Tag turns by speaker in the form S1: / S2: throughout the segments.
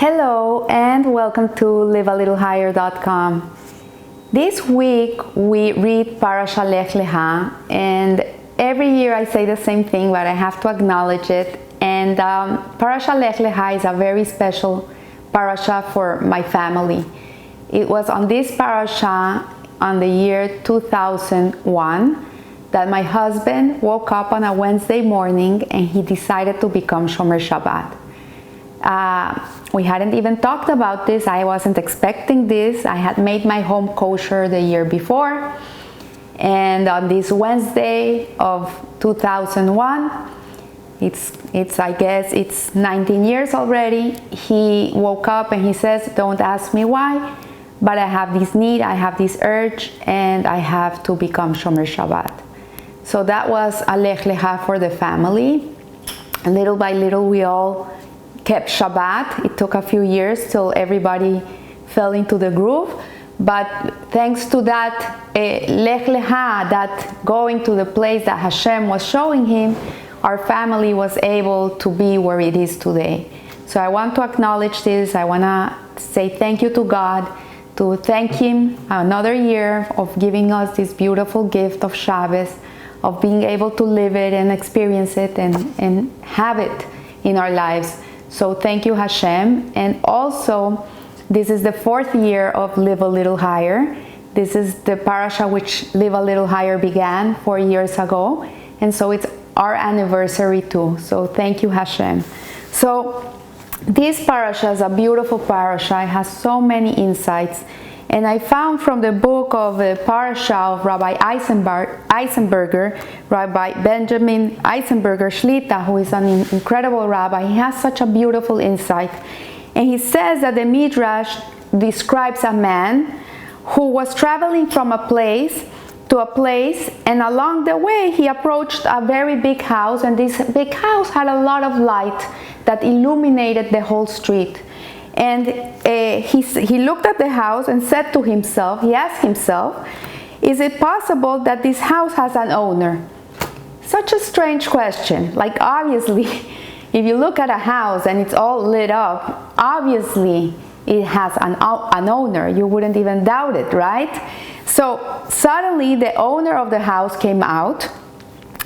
S1: Hello and welcome to livealittlehigher.com. This week we read Parasha Lech Lecha, and every year I say the same thing, but I have to acknowledge it. And Parasha Lech Lecha is a very special parasha for my family. It was on this parasha on the year 2001 that my husband woke up on a Wednesday morning and he decided to become Shomer Shabbat. We hadn't even talked about this. I wasn't expecting this. I had made my home kosher the year before, and on this Wednesday of 2001, I guess it's 19 years already, he woke up and he says, "Don't ask me why, but I have this need, I have this urge, and I have to become Shomer Shabbat." So that was a Lech Lecha for the family. Little by little we all kept Shabbat. It took a few years till everybody fell into the groove, but thanks to that Lech Lecha, that going to the place that Hashem was showing him, our family was able to be where it is today. So I want to acknowledge this. I want to say thank you to God, to thank him another year of giving us this beautiful gift of Shabbos, of being able to live it and experience it and have it in our lives. So thank you, Hashem. And also, this is the 4th year of Live a Little Higher. This is the parasha which Live a Little Higher began 4 years ago. And so it's our anniversary too. So thank you, Hashem. So this parasha is a beautiful parasha. It has so many insights. And I found from the book of the parasha of Rabbi Eisenberger, Rabbi Benjamin Eisenberger Shlita, who is an incredible rabbi. He has such a beautiful insight. And he says that the Midrash describes a man who was traveling from a place to a place, and along the way he approached a very big house, and this big house had a lot of light that illuminated the whole street. And he looked at the house and said to himself, he asked himself, is it possible that this house has an owner? Such a strange question. Like, obviously, if you look at a house and it's all lit up, obviously it has an owner. You wouldn't even doubt it, right? So suddenly the owner of the house came out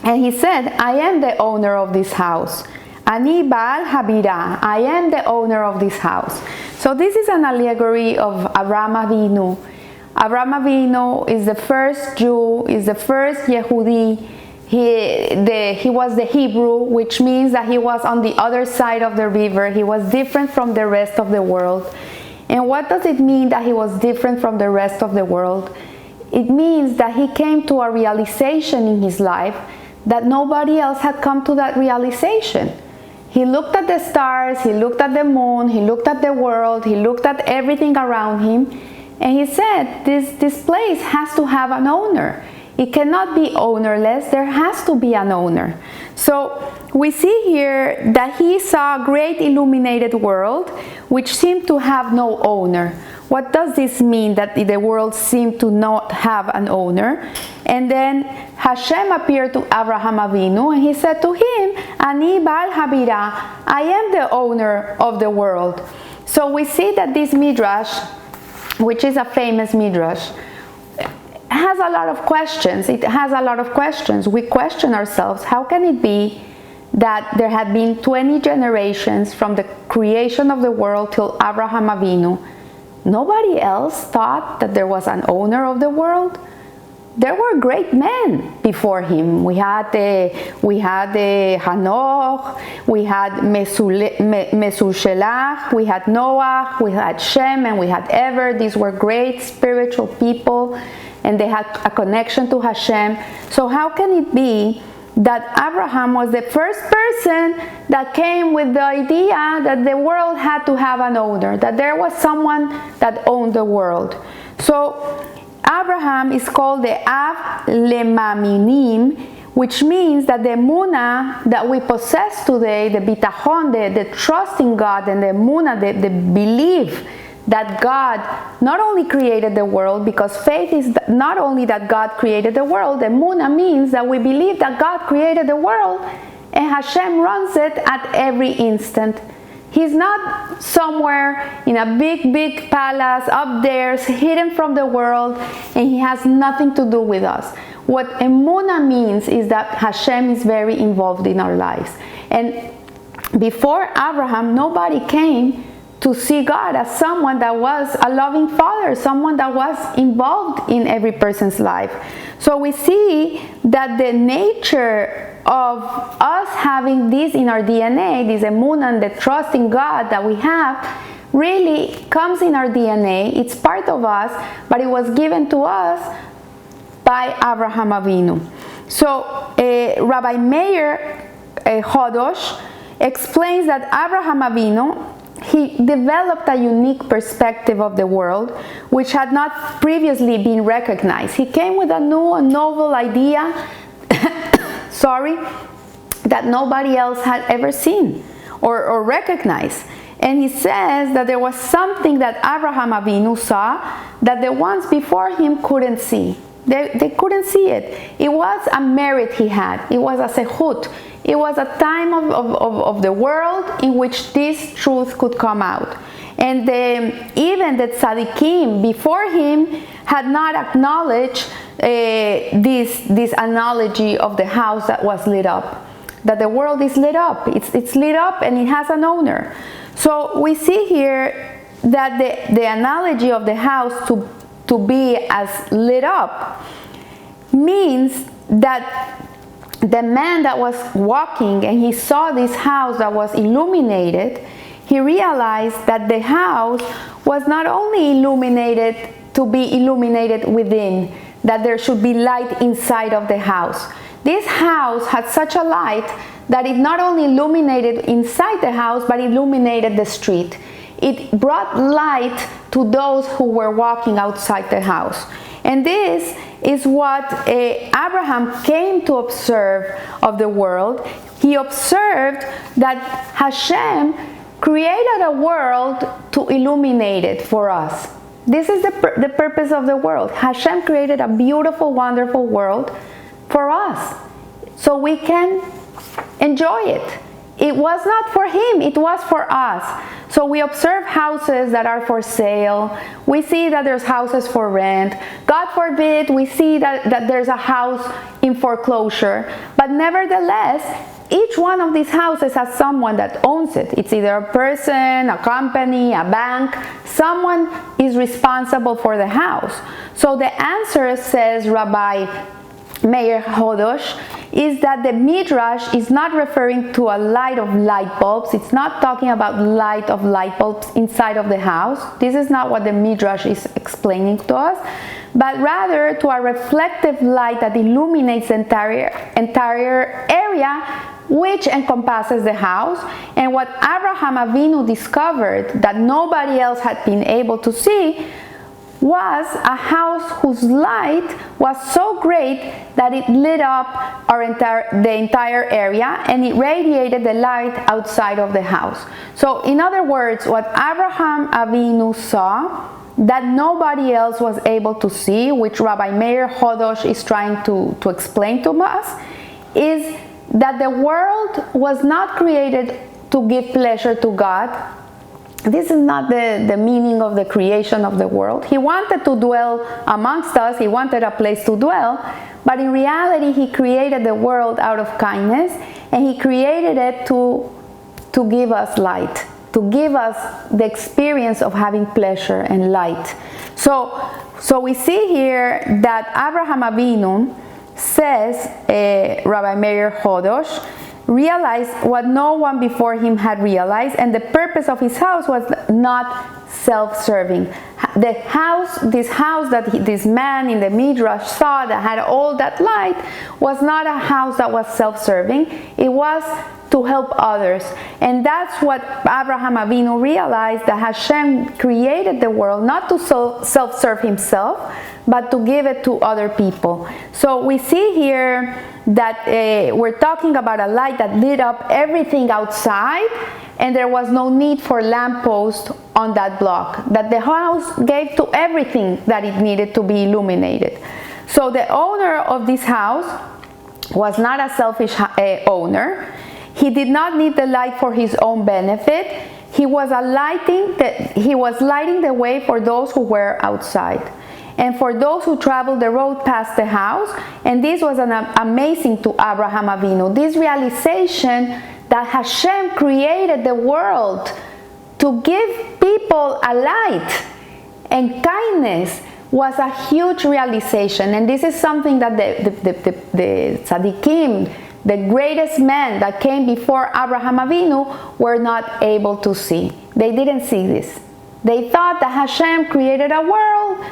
S1: and he said, I am the owner of this house. Ani Baal Habira, I am the owner of this house. So this is an allegory of Avraham Avinu. Avraham Avinu is the first Jew, is the first Yehudi. He was the Hebrew, which means that he was on the other side of the river. He was different from the rest of the world. And what does it mean that he was different from the rest of the world? It means that he came to a realization in his life that nobody else had come to that realization. He looked at the stars, he looked at the moon, he looked at the world, he looked at everything around him, and he said, this place has to have an owner. It cannot be ownerless, there has to be an owner. So we see here that he saw a great illuminated world which seemed to have no owner. What does this mean, that the world seemed to not have an owner? And then Hashem appeared to Avraham Avinu and he said to him, Ani Baal Habira, I am the owner of the world. So we see that this Midrash, which is a famous Midrash, has a lot of questions. It has a lot of questions. We question ourselves, how can it be that there had been 20 generations from the creation of the world till Avraham Avinu? Nobody else thought that there was an owner of the world. There were great men before him. We had Hanoch, we had Mesushelach, we had Noah, we had Shem, and we had Ever. These were great spiritual people, and they had a connection to Hashem. So how can it be that Abraham was the first person that came with the idea that the world had to have an owner, that there was someone that owned the world? So Abraham is called the Av Lemaminim, which means that the Emunah that we possess today, the Bitachon, the trust in God, and the Emunah, the belief that God not only created the world, because faith is not only that God created the world, the Emunah means that we believe that God created the world and Hashem runs it at every instant. He's not somewhere in a big palace up there, hidden from the world, and he has nothing to do with us. What emunah means is that Hashem is very involved in our lives. And before Abraham, nobody came to see God as someone that was a loving father, someone that was involved in every person's life. So we see that the nature of us having this in our DNA, this emunah and the trust in God that we have, really comes in our DNA. It's part of us, but it was given to us by Abraham Avinu. So Rabbi Meir Chodosh explains that Abraham Avinu, he developed a unique perspective of the world which had not previously been recognized. He came with a new and novel idea that nobody else had ever seen or recognized. And he says that there was something that Abraham Avinu saw that the ones before him couldn't see. They couldn't see it. It was a merit he had. It was a sehut. It was a time of the world in which this truth could come out. And even the tzaddikim before him had not acknowledged this analogy of the house that was lit up. That the world is lit up. It's lit up and it has an owner. So we see here that the analogy of the house to be as lit up means that the man that was walking and he saw this house that was illuminated, he realized that the house was not only illuminated to be illuminated within, that there should be light inside of the house. This house had such a light that it not only illuminated inside the house, but illuminated the street. It brought light to those who were walking outside the house. And this is what Abraham came to observe of the world. He observed that Hashem created a world to illuminate it for us. This is the purpose of the world. Hashem created a beautiful, wonderful world for us, so we can enjoy it. It was not for him, it was for us. So we observe houses that are for sale. We see that there's houses for rent. God forbid, we see that there's a house in foreclosure. But nevertheless, each one of these houses has someone that owns it. It's either a person, a company, a bank. Someone is responsible for the house. So the answer, says Rabbi Meir Chodosh, is that the Midrash is not referring to a light of light bulbs. It's not talking about light of light bulbs inside of the house. This is not what the Midrash is explaining to us, but rather to a reflective light that illuminates the entire area which encompasses the house. And what Abraham Avinu discovered that nobody else had been able to see was a house whose light was so great that it lit up the entire area, and it radiated the light outside of the house. So in other words, what Abraham Avinu saw that nobody else was able to see, which Rabbi Meir Chodosh is trying to explain to us, is that the world was not created to give pleasure to God. This is not the meaning of the creation of the world. He wanted to dwell amongst us. He wanted a place to dwell. But in reality, he created the world out of kindness, and he created it to give us light, to give us the experience of having pleasure and light. So we see here that Abraham Avinu, says Rabbi Meir Chodosh, realized what no one before him had realized, and the purpose of his house was not self-serving. This house that this man in the Midrash saw that had all that light was not a house that was self-serving. It was to help others. And that's what Abraham Avinu realized, that Hashem created the world not to self-serve himself, but to give it to other people. So we see here that we're talking about a light that lit up everything outside, and there was no need for lamppost on that block, that the house gave to everything that it needed to be illuminated. So the owner of this house was not a selfish owner. He did not need the light for his own benefit. he was lighting the way for those who were outside, and for those who traveled the road past the house. And this was amazing to Abraham Avinu. This realization that Hashem created the world to give people a light and kindness was a huge realization. And this is something that the tzaddikim, the greatest men that came before Abraham Avinu, were not able to see. They didn't see this. They thought that Hashem created a world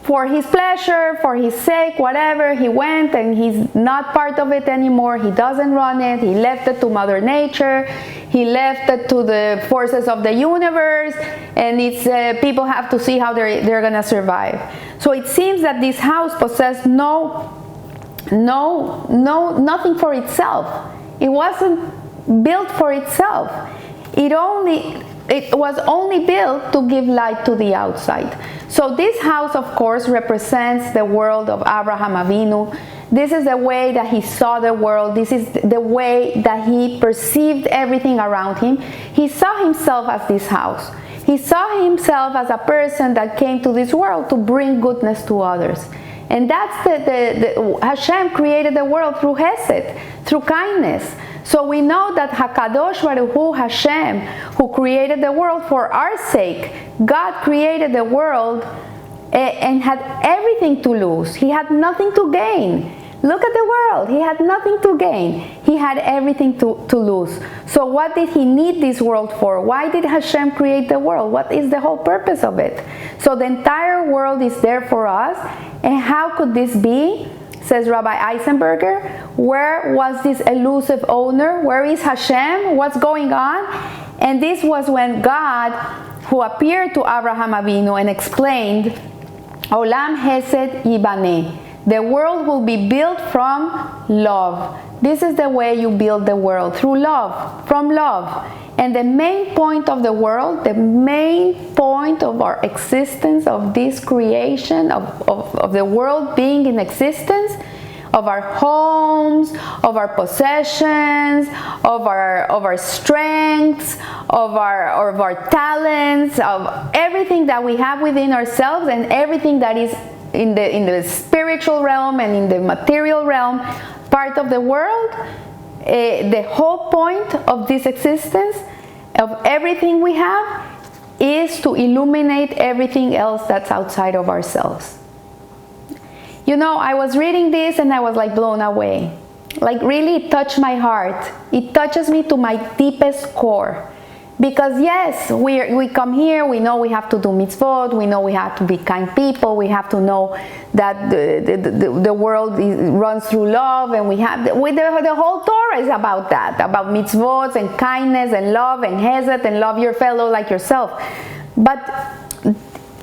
S1: for his pleasure, for his sake, whatever. He went and he's not part of it anymore. He doesn't run it. He left it to Mother Nature. He left it to the forces of the universe, and it's people have to see how they're gonna survive. So it seems that this house possessed nothing for itself. It wasn't built for itself. It was only built to give light to the outside. So this house, of course, represents the world of Abraham Avinu. This is the way that he saw the world. This is the way that he perceived everything around him. He saw himself as this house. He saw himself as a person that came to this world to bring goodness to others. And that's Hashem created the world through Hesed, through kindness. So we know that HaKadosh Baruch Hu, Hashem, who created the world for our sake, God created the world and had everything to lose. He had nothing to gain. Look at the world. He had nothing to gain. He had everything to lose. So what did he need this world for? Why did Hashem create the world? What is the whole purpose of it? So the entire world is there for us. And how could this be? Says Rabbi Eisenberger, where was this elusive owner? Where is Hashem? What's going on? And this was when God, who appeared to Abraham Avinu and explained, Olam Hesed Yibaneh. The world will be built from love. This is the way you build the world, through love, from love. And the main point of the world, the main point of our existence, of this creation, of the world being in existence, of our homes, of our possessions, of our strengths, of our talents, of everything that we have within ourselves, and everything that is in the spiritual realm and in the material realm, part of the world. The whole point of this existence, of everything we have, is to illuminate everything else that's outside of ourselves. You know, I was reading this and I was like blown away. Like really, it touched my heart. It touches me to my deepest core. Because yes, we come here, we know we have to do mitzvot, we know we have to be kind people, we have to know that the world runs through love, and the whole Torah is about that, about mitzvot and kindness and love and hesed and love your fellow like yourself. But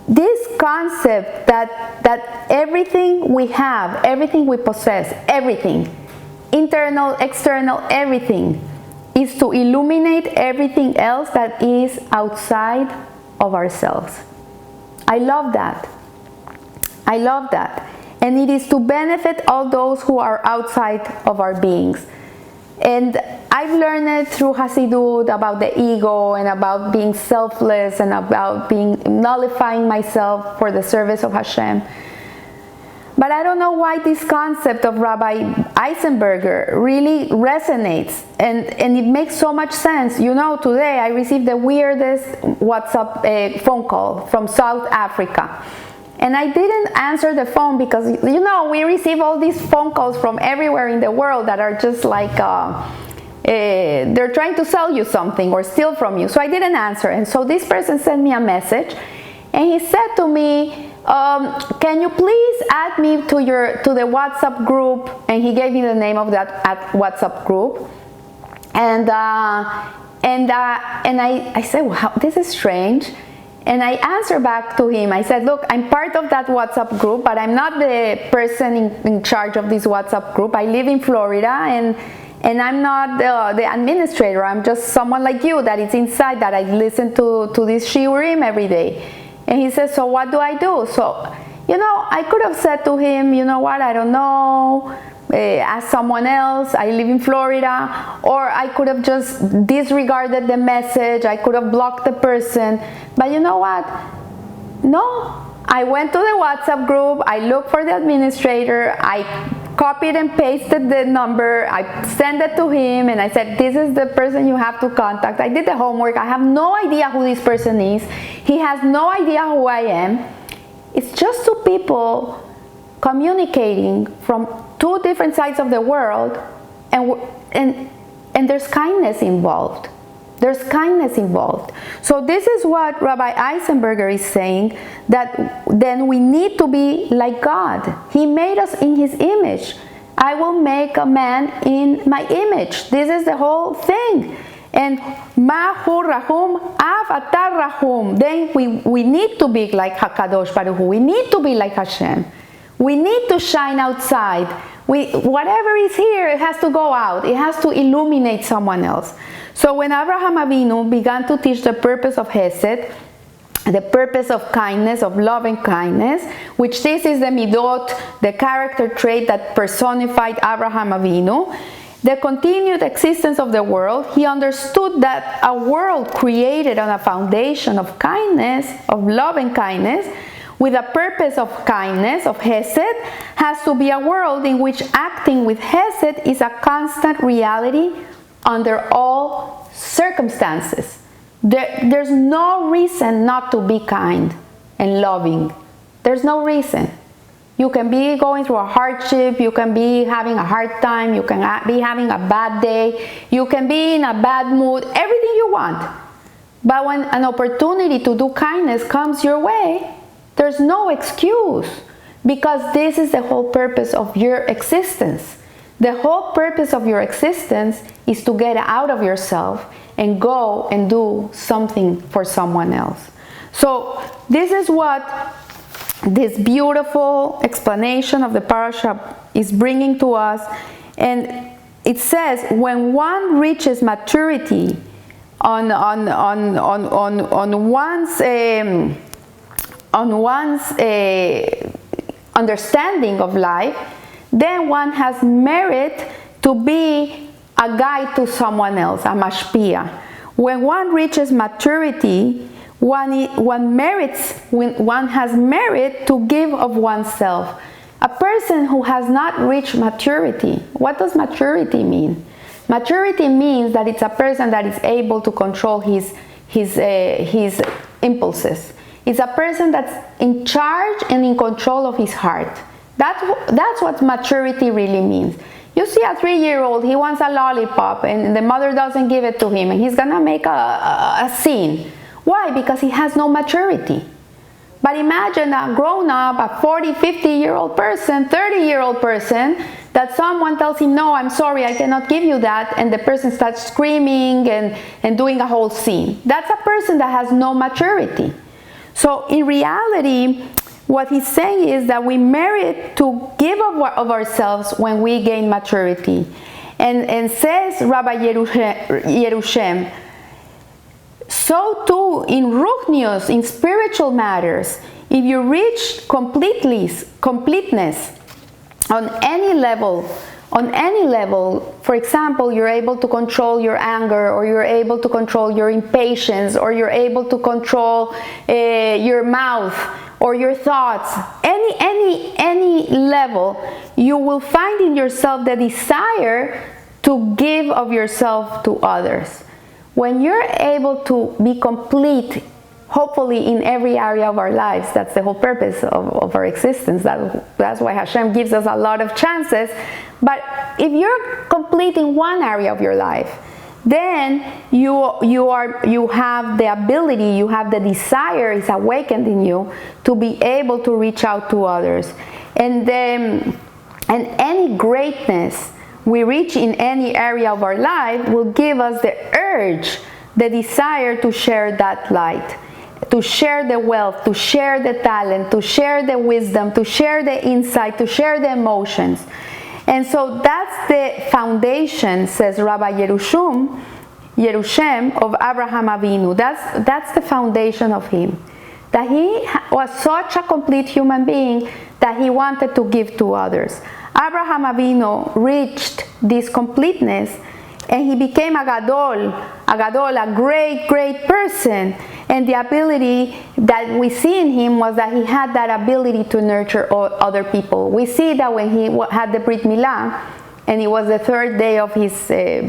S1: this concept that everything we have, everything we possess, everything, internal, external, everything, is to illuminate everything else that is outside of ourselves. I love that. I love that. And it is to benefit all those who are outside of our beings. And I've learned it through Hasidut about the ego and about being selfless and about nullifying myself for the service of Hashem. But I don't know why this concept of Rabbi Eisenberger really resonates, and it makes so much sense. You know, today I received the weirdest WhatsApp phone call from South Africa. And I didn't answer the phone because, you know, we receive all these phone calls from everywhere in the world that are just like, they're trying to sell you something or steal from you. So I didn't answer. And so this person sent me a message, and he said to me, can you please add me to the WhatsApp group? And he gave me the name of that WhatsApp group. And I said, wow, this is strange. And I answered back to him. I said, look, I'm part of that WhatsApp group, but I'm not the person in charge of this WhatsApp group. I live in Florida, and I'm not the administrator. I'm just someone like you that is inside, that I listen to this shiurim every day. And he says, so what do I do? So, you know, I could have said to him, you know what, I don't know. asked someone else. I live in Florida. Or I could have just disregarded the message. I could have blocked the person. But you know what? No. I went to the WhatsApp group. I looked for the administrator. I copied and pasted the number. I sent it to him and I said, this is the person you have to contact. I did the homework. I have no idea who this person is. He has no idea who I am. It's just two people communicating from two different sides of the world, and there's kindness involved. There's kindness involved. So this is what Rabbi Eisenberger is saying, that then we need to be like God. He made us in His image. I will make a man in my image. This is the whole thing. And Mahu Rahum, Av Atar Rahum. Then we need to be like HaKadosh Baruch Hu. We need to be like Hashem. We need to shine outside. Whatever is here, it has to go out. It has to illuminate someone else. So when Abraham Avinu began to teach the purpose of Hesed, the purpose of kindness, of love and kindness, which this is the midot, the character trait that personified Abraham Avinu, the continued existence of the world, he understood that a world created on a foundation of kindness, of love and kindness, with a purpose of kindness, of Hesed, has to be a world in which acting with Hesed is a constant reality under all circumstances. There's no reason not to be kind and loving. There's no reason. You can be going through a hardship, you can be having a hard time, you can be having a bad day, you can be in a bad mood, everything you want. But when an opportunity to do kindness comes your way, there's no excuse, because this is the whole purpose of your existence. The whole purpose of your existence is to get out of yourself and go and do something for someone else. So this is what this beautiful explanation of the parasha is bringing to us. And it says, when one reaches maturity on one's understanding of life, then one has merit to be a guide to someone else, a mashpia. When one reaches maturity, one has merit to give of oneself. A person who has not reached maturity, what does maturity mean? Maturity means that it's a person that is able to control his impulses. It's a person that's in charge and in control of his heart. That's what maturity really means. You see a 3-year-old, he wants a lollipop and the mother doesn't give it to him, and he's gonna make a scene. Why? Because he has no maturity. But imagine a grown-up, a 40, 50-year-old person, 30-year-old person, that someone tells him, no, I'm sorry, I cannot give you that, and the person starts screaming and doing a whole scene. That's a person that has no maturity. So in reality, what he's saying is that we merit to give of ourselves when we gain maturity. And says Rabbi Yerushem, so too in ruchnius, in spiritual matters, if you reach completeness on any level, for example, you're able to control your anger, or you're able to control your impatience, or you're able to control your mouth or your thoughts, any level, you will find in yourself the desire to give of yourself to others. When you're able to be complete, hopefully in every area of our lives, that's the whole purpose of our existence. That's why Hashem gives us a lot of chances. But if you're complete in one area of your life, then you have the ability, you have the desire, is awakened in you to be able to reach out to others. And any greatness we reach in any area of our life will give us the urge, the desire to share that light, to share the wealth, to share the talent, to share the wisdom, to share the insight, to share the emotions. And so that's the foundation, says Rabbi Yerushem, of Abraham Avinu. That's the foundation of him. That he was such a complete human being that he wanted to give to others. Abraham Avinu reached this completeness, and he became a gadol, a great, great person. And the ability that we see in him was that he had that ability to nurture other people. We see that when he had the Brit Milah, and it was the third day of his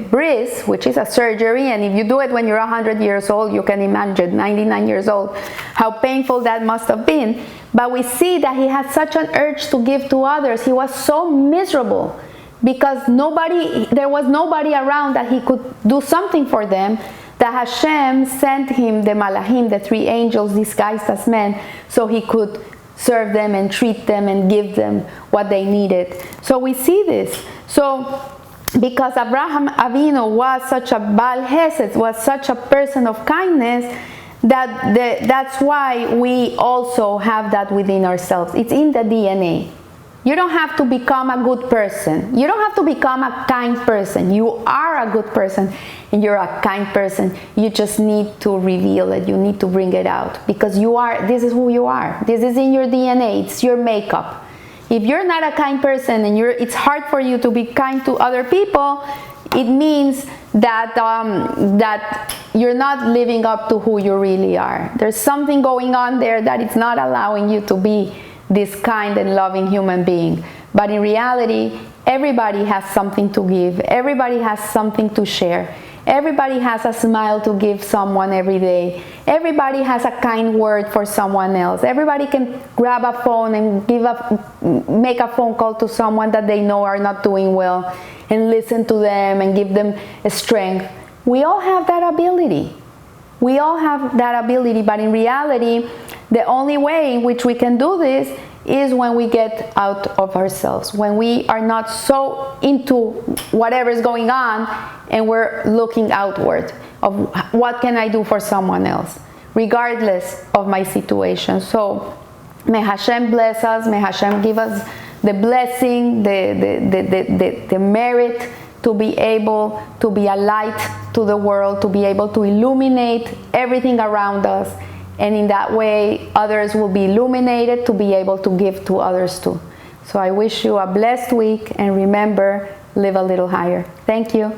S1: bris, which is a surgery, and if you do it when you're 100 years old, you can imagine, 99 years old, how painful that must have been. But we see that he had such an urge to give to others. He was so miserable because there was nobody around that he could do something for them, that Hashem sent him the Malachim, the 3 angels disguised as men, so he could serve them and treat them and give them what they needed. So we see this. So because Abraham Avinu was such a Baal Hesed, was such a person of kindness, that's why we also have that within ourselves. It's in the DNA. You don't have to become a good person. You don't have to become a kind person. You are a good person and you're a kind person. You just need to reveal it. You need to bring it out because this is who you are. This is in your DNA. It's your makeup. If you're not a kind person and it's hard for you to be kind to other people, it means that you're not living up to who you really are. There's something going on there that it's not allowing you to be this kind and loving human being. But in reality, everybody has something to give. Everybody has something to share. Everybody has a smile to give someone every day. Everybody has a kind word for someone else. Everybody can grab a phone and make a phone call to someone that they know are not doing well and listen to them and give them strength. We all have that ability. We all have that ability, but in reality, the only way in which we can do this is when we get out of ourselves, when we are not so into whatever is going on and we're looking outward of what can I do for someone else, regardless of my situation. So may Hashem bless us, may Hashem give us the blessing, the merit to be able to be a light to the world, to be able to illuminate everything around us. And in that way, others will be illuminated to be able to give to others too. So I wish you a blessed week, and remember, live a little higher. Thank you.